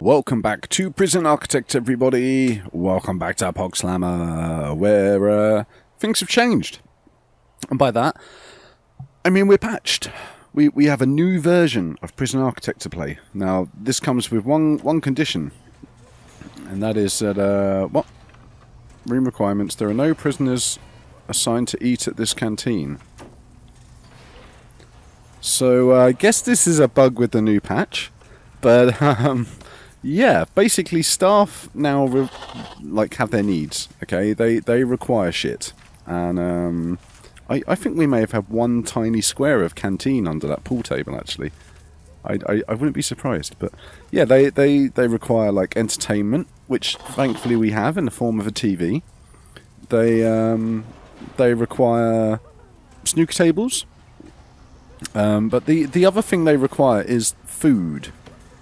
Welcome back to Prison Architect, everybody. Welcome back to Pog Slammer, where things have changed. And by that, I mean we're patched. We have a new version of Prison Architect to play. Now, this comes with one condition, and that is that, room requirements. There are no prisoners assigned to eat at this canteen. So, I guess this is a bug with the new patch. But, yeah, basically staff now, have their needs, okay? They require shit. And, I think we may have had one tiny square of canteen under that pool table, actually. I wouldn't be surprised. But, yeah, they require, entertainment, which thankfully we have in the form of a TV. They require snooker tables. But the other thing they require is food.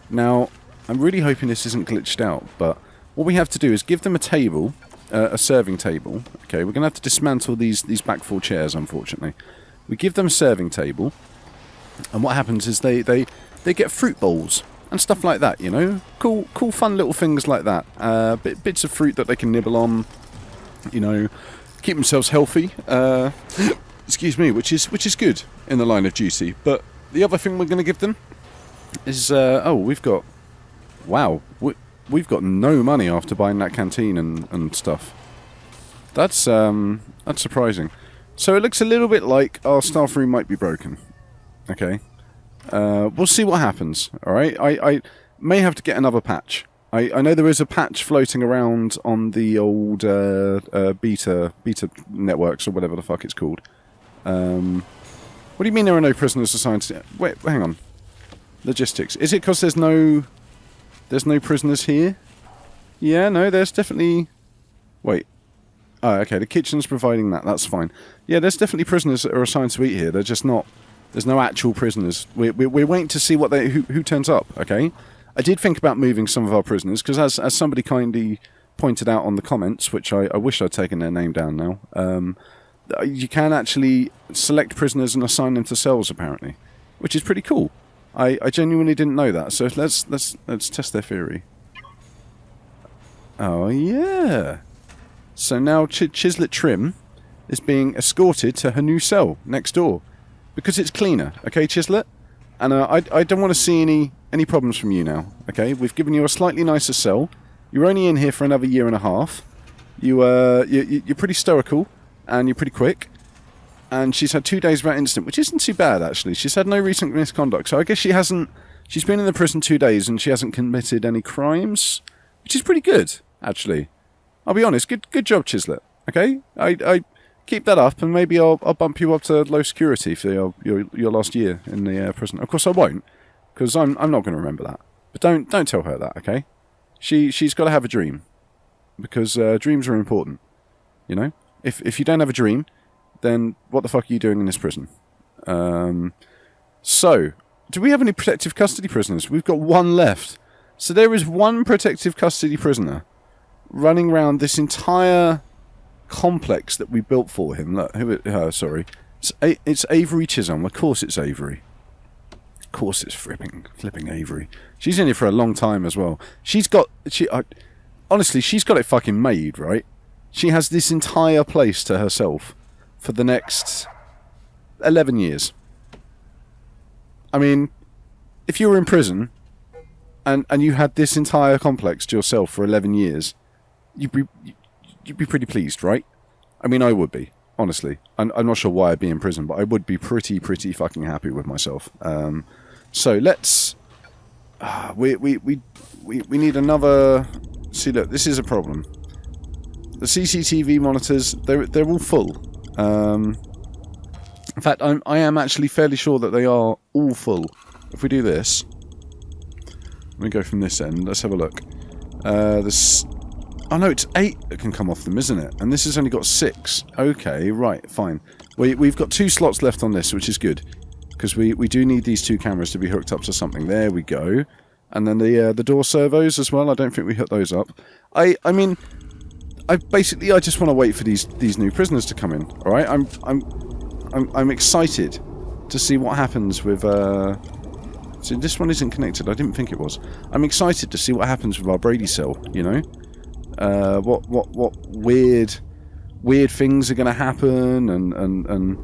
Now, I'm really hoping this isn't glitched out, but what we have to do is give them a table, a serving table. Okay, we're going to have to dismantle these back four chairs, unfortunately. We give them a serving table, and what happens is they get fruit bowls and stuff like that, you know? Cool, fun little things like that. Bits of fruit that they can nibble on, you know, keep themselves healthy. Excuse me, which is good in the line of duty. But the other thing we're going to give them is we've got no money after buying that canteen and stuff. That's surprising. So it looks a little bit like our staff room might be broken. Okay, we'll see what happens. All right, I may have to get another patch. I know there is a patch floating around on the old beta networks or whatever the fuck it's called. What do you mean there are no prisoners assigned to... Wait, hang on. Logistics. Is it because there's no prisoners here? Yeah, no, there's definitely... Wait. Oh, okay, the kitchen's providing that. That's fine. Yeah, there's definitely prisoners that are assigned to eat here. They're just not... There's no actual prisoners. We're waiting to see who turns up, okay? I did think about moving some of our prisoners, because as somebody kindly pointed out on the comments, which I wish I'd taken their name down now, you can actually select prisoners and assign them to cells, apparently, which is pretty cool. I genuinely didn't know that, so let's test their theory. Oh yeah. So now Chislet Trim is being escorted to her new cell next door because it's cleaner. Okay, Chislet, and I don't want to see any problems from you now. Okay, we've given you a slightly nicer cell. You're only in here for another year and a half. You're pretty stoical. And you're pretty quick. And she's had 2 days without incident, which isn't too bad, actually. She's had no recent misconduct. So I guess she's been in the prison 2 days and she hasn't committed any crimes. Which is pretty good, actually. I'll be honest. Good job, Chislet. Okay? I keep that up and maybe I'll bump you up to low security for your last year in the prison. Of course I won't, because I'm not going to remember that. But don't tell her that, okay? She's got to have a dream. Because dreams are important. You know? If you don't have a dream, then what the fuck are you doing in this prison? So, do we have any protective custody prisoners? We've got one left. So there is one protective custody prisoner running around this entire complex that we built for him. Look, sorry. It's Avery Chisholm. Of course it's Avery. Of course it's flipping Avery. She's in here for a long time as well. Honestly, she's got it fucking made, right? She has this entire place to herself for the next 11 years. I mean, if you were in prison and you had this entire complex to yourself for 11 years, you'd be pretty pleased, right? I mean, I would be, honestly. I'm not sure why I'd be in prison, but I would be pretty fucking happy with myself. So let's... We need another... See, look, this is a problem. The CCTV monitors, they're all full. In fact, I am actually fairly sure that they are all full. If we do this, let me go from this end. Let's have a look. Oh no, it's 8 that can come off them, isn't it? And this has only got 6. Okay, right, fine. We've got 2 slots left on this, which is good, because we do need these 2 cameras to be hooked up to something. There we go. And then the door servos as well. I don't think we hooked those up. I mean. I just want to wait for these new prisoners to come in. All right, I'm excited to see what happens with So this one isn't connected. I didn't think it was. I'm excited to see what happens with our Brady cell, you know? What weird things are going to happen, and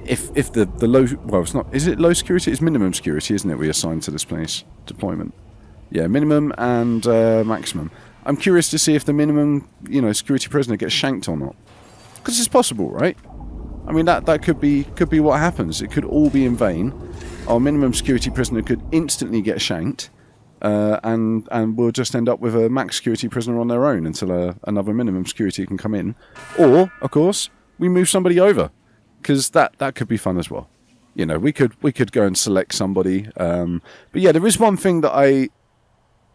if the low... Well, it's not... Is it low security? It's minimum security, isn't it, we assign to this place? Deployment. Yeah, minimum and maximum. I'm curious to see if the minimum, you know, security prisoner gets shanked or not. Because it's possible, right? I mean, that could be what happens. It could all be in vain. Our minimum security prisoner could instantly get shanked, and we'll just end up with a max security prisoner on their own until another minimum security can come in. Or, of course, we move somebody over, because that could be fun as well. You know, we could go and select somebody. But yeah, there is one thing that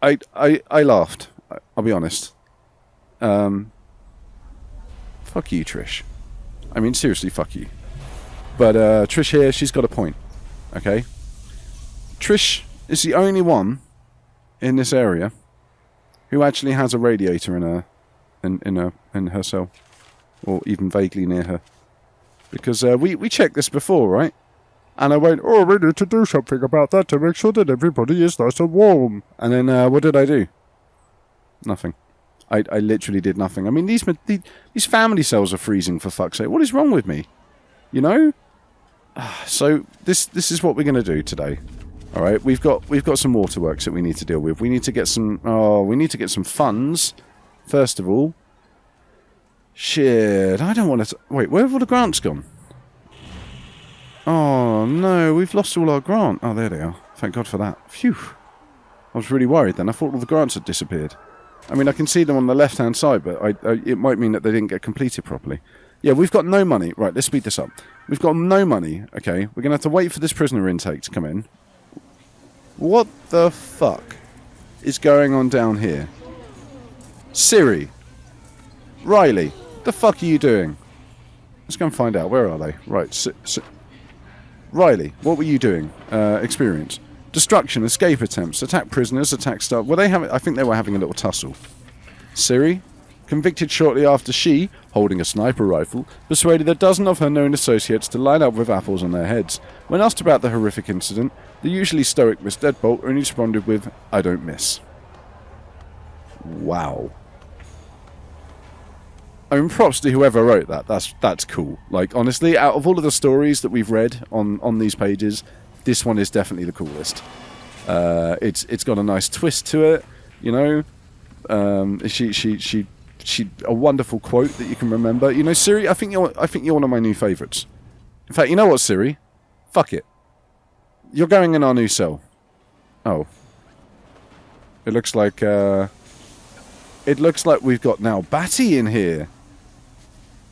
I laughed. I'll be honest. Fuck you, Trish. I mean, seriously, fuck you. But Trish here, she's got a point. Okay? Trish is the only one in this area who actually has a radiator in her cell. Or even vaguely near her. Because we checked this before, right? And I went, oh, we need to do something about that to make sure that everybody is nice and warm. And then what did I do? Nothing. I literally did nothing. I mean, these family cells are freezing, for fuck's sake. What is wrong with me? You know? So this is what we're going to do today. All right, we've got some waterworks that we need to deal with. We need to get some funds first of all. Shit, I don't want to... Wait, where have all the grants gone? Oh no, we've lost all our grant. Oh, there they are. Thank God for that. Phew. I was really worried then. I thought all the grants had disappeared. I mean, I can see them on the left-hand side, but it might mean that they didn't get completed properly. Yeah, we've got no money. Right, let's speed this up. We've got no money, okay? We're going to have to wait for this prisoner intake to come in. What the fuck is going on down here? Siri. Riley. The fuck are you doing? Let's go and find out. Where are they? Right, Riley, what were you doing? Experience. Destruction, escape attempts, attack prisoners, attack staff. Were they having... I think they were having a little tussle. Siri, convicted shortly after she, holding a sniper rifle, persuaded a dozen of her known associates to line up with apples on their heads. When asked about the horrific incident, the usually stoic Miss Deadbolt only responded with, I don't miss. Wow. I mean, props to whoever wrote that. That's cool. Like, honestly, out of all of the stories that we've read on these pages, this one is definitely the coolest. It's got a nice twist to it, you know. She a wonderful quote that you can remember. You know, Siri, I think you're one of my new favourites. In fact, you know what, Siri? Fuck it. You're going in our new cell. Oh. It looks like we've got Nowbati in here.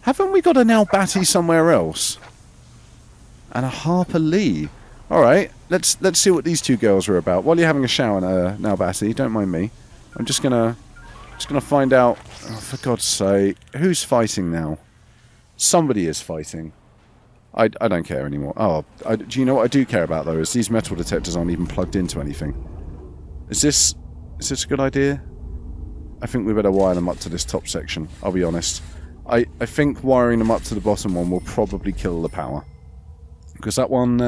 Haven't we got a Nowbati somewhere else? And a Harper Lee. Alright, let's see what these two girls are about. While you're having a shower, Nowbati, don't mind me. I'm just gonna find out, oh, for God's sake, who's fighting now? Somebody is fighting. I don't care anymore. Oh, do you know what I do care about, though? Is these metal detectors aren't even plugged into anything. Is this a good idea? I think we better wire them up to this top section, I'll be honest. I think wiring them up to the bottom one will probably kill the power. Because that one,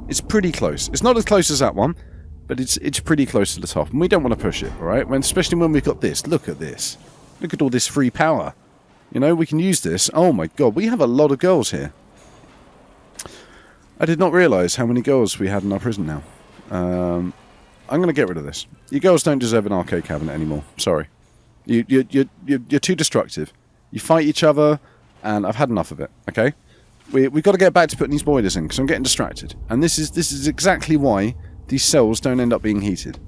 it's pretty close. It's not as close as that one, but it's pretty close to the top. And we don't want to push it, alright? Especially when we've got this. Look at this. Look at all this free power. You know, we can use this. Oh my god, we have a lot of girls here. I did not realise how many girls we had in our prison now. I'm going to get rid of this. You girls don't deserve an arcade cabinet anymore. Sorry. You're too destructive. You fight each other, and I've had enough of it, okay? We've got to get back to putting these boilers in, because I'm getting distracted. And this is exactly why these cells don't end up being heated,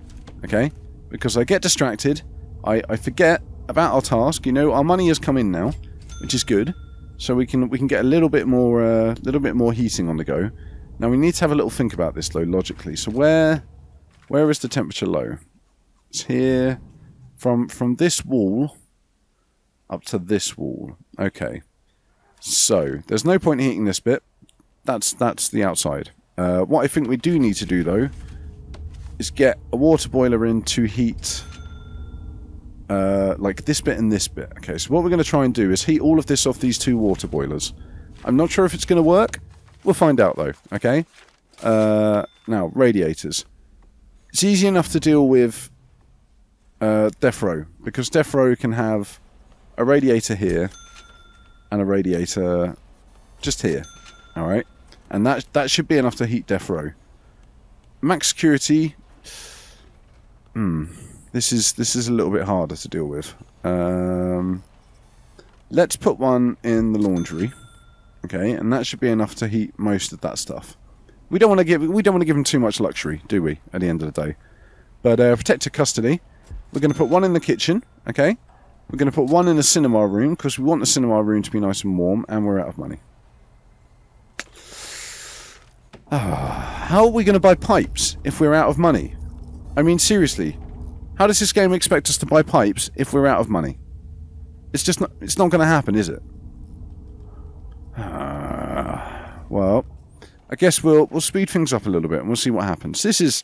okay? Because I get distracted, I forget about our task. You know, our money has come in now, which is good. So we can get a little bit more heating on the go. Now we need to have a little think about this though, logically. So where is the temperature low? It's here, from this wall up to this wall. Okay. So there's no point heating this bit. That's the outside. What I think we do need to do though is get a water boiler in to heat like this bit and this bit. Okay, so what we're going to try and do is heat all of this off these two water boilers. I'm not sure if it's going to work. We'll find out though, okay? Now, radiators. It's easy enough to deal with Death Row, because Death Row can have a radiator here and a radiator just here. Alright? And that should be enough to heat Death Row. Max security. This is a little bit harder to deal with. Let's put one in the laundry. Okay, and that should be enough to heat most of that stuff. We don't want to give them too much luxury, do we? At the end of the day. But protected custody. We're going to put one in the kitchen. Okay. We're going to put one in the cinema room because we want the cinema room to be nice and warm, and we're out of money. How are we going to buy pipes if we're out of money? I mean, seriously, how does this game expect us to buy pipes if we're out of money? It's just not. It's not going to happen, is it? Well, I guess we'll speed things up a little bit and we'll see what happens. This is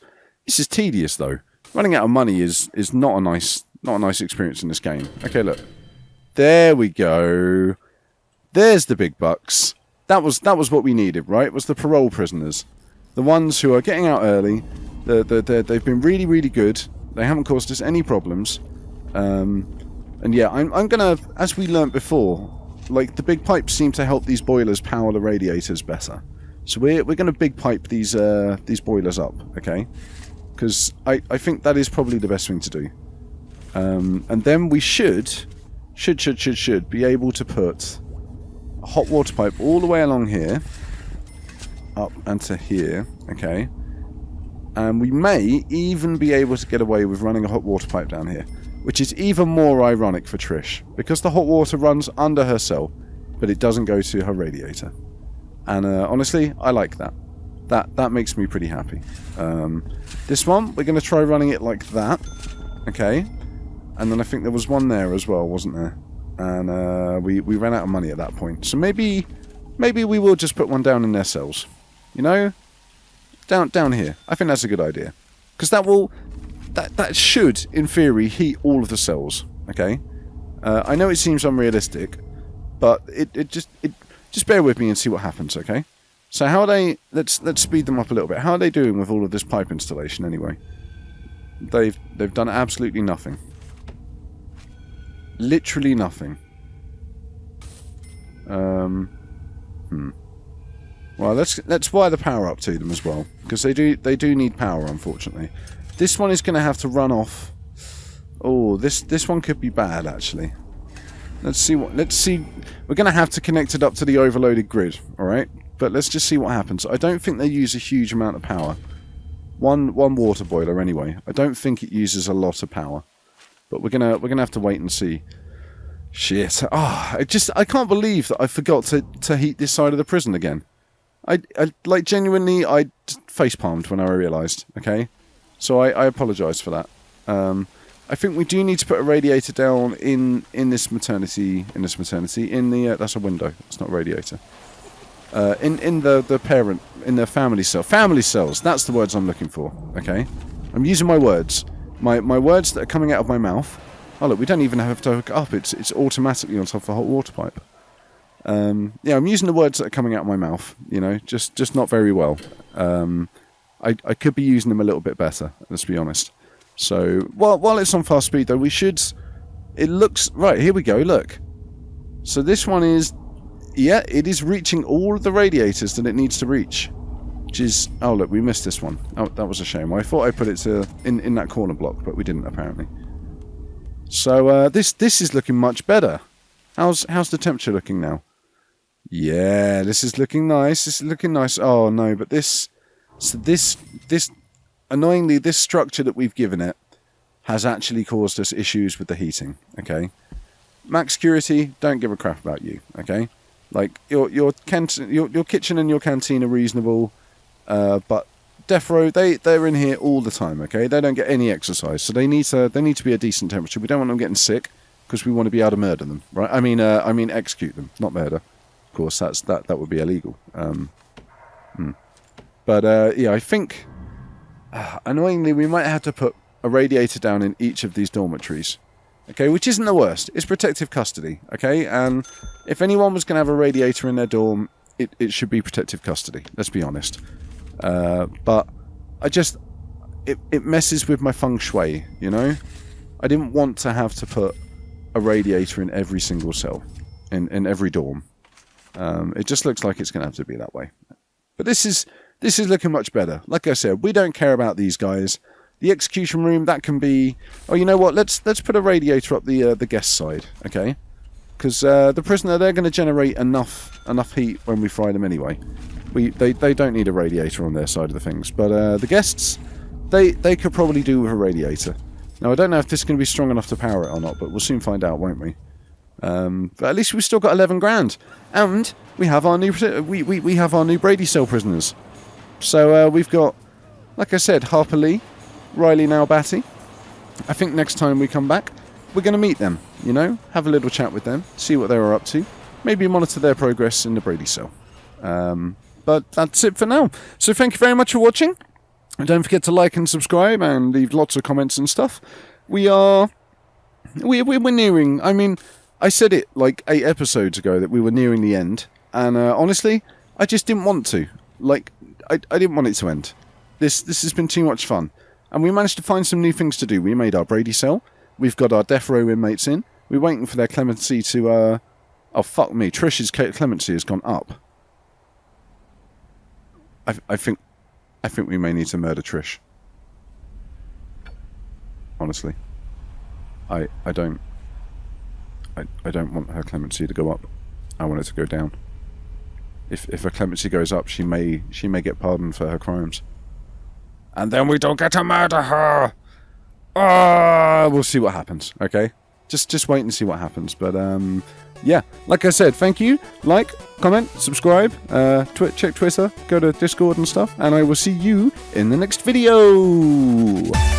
tedious though. Running out of money is not a nice experience in this game. Okay, look, there we go. There's the big bucks. That was what we needed, right? It was the parole prisoners, the ones who are getting out early. They've been really, really good. They haven't caused us any problems. And yeah, I'm gonna, as we learnt before, like the big pipes seem to help these boilers power the radiators better. So we're gonna big pipe these boilers up, okay? Because I think that is probably the best thing to do. And then we should be able to put a hot water pipe all the way along here, up and to here, okay? And we may even be able to get away with running a hot water pipe down here, which is even more ironic for Trish, because the hot water runs under her cell, but it doesn't go to her radiator. And honestly, I like that. That makes me pretty happy. This one, we're going to try running it like that, okay? And then I think there was one there as well, wasn't there? And we ran out of money at that point. So maybe we will just put one down in their cells. You know? Down here. I think that's a good idea. Because that should, in theory, heat all of the cells. Okay? I know it seems unrealistic, but it just bear with me and see what happens, okay? So how are they... Let's speed them up a little bit. How are they doing with all of this pipe installation anyway? They've done absolutely nothing. Literally nothing. Well, let's wire the power up to them as well, because they do need power, unfortunately. This one is going to have to run off. Oh, this one could be bad actually. Let's see. We're going to have to connect it up to the overloaded grid, all right? But let's just see what happens. I don't think they use a huge amount of power. One water boiler anyway. I don't think it uses a lot of power. But we're gonna have to wait and see. Shit. I can't believe that I forgot to heat this side of the prison again. I like genuinely I facepalmed when I realised. Okay, so I apologise for that. I think we do need to put a radiator down in this maternity. In the that's a window. It's not a radiator. In the parent, in the family cell. Family cells. That's the words I'm looking for. Okay, I'm using my words. My words that are coming out of my mouth. Oh look, we don't even have to hook it up. It's automatically on top of a hot water pipe. Yeah, I'm using the words that are coming out of my mouth. You know, just not very well. I could be using them a little bit better. Let's be honest. So while it's on fast speed though, we should. It looks right. Here we go. Look. So this one is. Yeah, it is reaching all of the radiators that it needs to reach. Which is... Oh, look, we missed this one. Oh, that was a shame. I thought I put it in that corner block, but we didn't, apparently. So, this is looking much better. How's the temperature looking now? Yeah, this is looking nice. This is looking nice. Oh, no, but this... So this... Annoyingly, this structure that we've given it has actually caused us issues with the heating, okay? Max security, don't give a crap about you, okay? Like, your kitchen and your canteen are reasonable... but Death Row, they're in here all the time, okay? They don't get any exercise, so they need to be a decent temperature. We don't want them getting sick, because we want to be able to murder them, right? I mean execute them, not murder. Of course, that would be illegal. But yeah, I think annoyingly we might have to put a radiator down in each of these dormitories, okay? Which isn't the worst. It's protective custody, okay? And if anyone was going to have a radiator in their dorm, it should be protective custody. Let's be honest. But it messes with my feng shui, you know? I didn't want to have to put a radiator in every single cell, in every dorm. It just looks like it's going to have to be that way. But this is looking much better. Like I said, we don't care about these guys. The execution room, that can be... Oh, you know what? Let's put a radiator up the guest side, okay? Because the prisoner, they're going to generate enough heat when we fry them anyway. They don't need a radiator on their side of the things. But the guests, they could probably do with a radiator. Now, I don't know if this is going to be strong enough to power it or not, but we'll soon find out, won't we? But at least we've still got 11 grand. And we have our new we have our new Brady cell prisoners. So we've got, like I said, Harper Lee, Riley Nowbati. I think next time we come back, we're going to meet them, you know? Have a little chat with them, see what they were up to. Maybe monitor their progress in the Brady cell. But that's it for now. So thank you very much for watching. And don't forget to like and subscribe and leave lots of comments and stuff. We're nearing... I mean, I said it like 8 episodes ago that we were nearing the end. And honestly, I just didn't want to. Like, I didn't want it to end. This has been too much fun. And we managed to find some new things to do. We made our Brady cell. We've got our death row inmates in. We're waiting for their clemency to... Oh, fuck me. Trish's clemency has gone up. I think we may need to murder Trish. Honestly. I don't want her clemency to go up. I want it to go down. If her clemency goes up, she may get pardoned for her crimes. And then we don't get to murder her! We'll see what happens, okay? Just wait and see what happens. But, yeah. Like I said, thank you. Like, comment, subscribe, check Twitter, go to Discord and stuff. And I will see you in the next video!